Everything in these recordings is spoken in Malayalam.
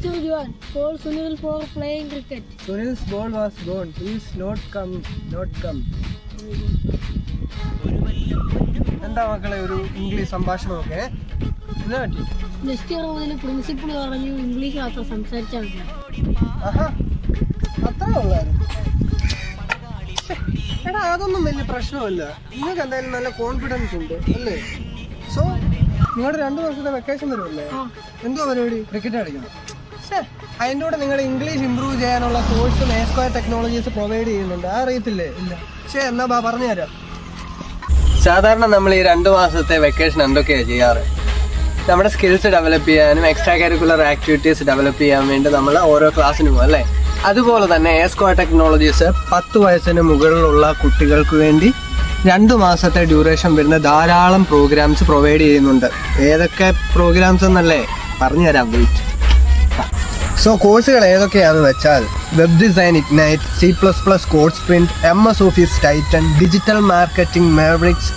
Mr. Juan, call Sunil for playing cricket. Sunil's ball was gone. He's not come. എന്താ മക്കളെ ഒരു ഇംഗ്ലീഷ് സംഭാഷണമൊക്കെ എന്നാ പറ്റി? നെക്സ്റ്റ് ഇയർ മുതൽ പ്രിൻസിപ്പൾ പറഞ്ഞു ഇംഗ്ലീഷ് മാത്രം സംസാരിച്ചാൽ മതി. ആഹാ, അത്രേ ഉള്ളായിരുന്നു. എടാ അതൊന്നും വലിയ പ്രശ്നമല്ല. നിങ്ങൾക്ക് എന്തായാലും നല്ല കോൺഫിഡൻസ് ഉണ്ട് അല്ലേ? സോ നിങ്ങളുടെ 2 വർഷത്തെ വെക്കേഷൻ വരുമല്ലേ? എന്തോ പരിപാടി? ക്രിക്കറ്റ് കളിക്കണം. അതിൻ്റെ കൂടെ നിങ്ങളുടെ ഇംഗ്ലീഷ് ഇമ്പ്രൂവ് ചെയ്യാനുള്ള കോഴ്സും എസ്ക്വയർ ടെക്നോളജീസ് പ്രൊവൈഡ് ചെയ്യുന്നുണ്ട്. അറിയത്തില്ലേ? ഇല്ല. ശരി, എന്നാ പറഞ്ഞുതരാം. സാധാരണ നമ്മൾ ഈ 2 മാസത്തെ വെക്കേഷൻ എന്തൊക്കെയാണ് ചെയ്യാറ്? നമ്മുടെ സ്കിൽസ് ഡെവലപ്പ് ചെയ്യാനും എക്സ്ട്രാ കരിക്കുലർ ആക്ടിവിറ്റീസ് ഡെവലപ്പ് ചെയ്യാൻ വേണ്ടി നമ്മൾ ഓരോ ക്ലാസ്സിന് പോകും അല്ലേ? അതുപോലെ തന്നെ എസ്ക്വയർ ടെക്നോളജീസ് 10 വയസ്സിന് മുകളിലുള്ള കുട്ടികൾക്ക് വേണ്ടി 2 മാസത്തെ ഡ്യൂറേഷൻ വരുന്ന ധാരാളം പ്രോഗ്രാംസ് പ്രൊവൈഡ് ചെയ്യുന്നുണ്ട്. ഏതൊക്കെ പ്രോഗ്രാംസ് എന്നല്ലേ പറഞ്ഞുതരാം. വെയിറ്റ്. സോ കോഴ്സുകൾ ഏതൊക്കെയാണെന്ന് വെച്ചാൽ web design ignite, C++ code sprint, MS office Titan, digital marketing Mavericks,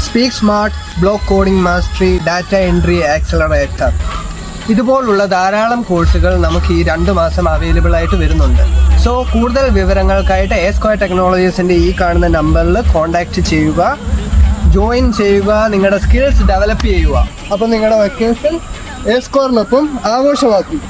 speak smart, block coding mastery, data entry accelerator. ഇതുപോലുള്ള ധാരാളം കോഴ്സുകൾ നമുക്ക് ഈ 2 മാസം അവൈലബിൾ ആയിട്ട് വരുന്നുണ്ട്. സോ കൂടുതൽ വിവരങ്ങൾക്കായിട്ട് എസ്ക്വയർ ടെക്നോളജീസിൻ്റെ ഈ കാണുന്ന നമ്പറിൽ കോൺടാക്റ്റ് ചെയ്യുക, ജോയിൻ ചെയ്യുക, നിങ്ങളുടെ സ്കിൽസ് ഡെവലപ്പ് ചെയ്യുക. അപ്പോൾ നിങ്ങളുടെ വെക്കേഷൻ എസ്ക്വയറിനൊപ്പം ആഘോഷമാക്കും.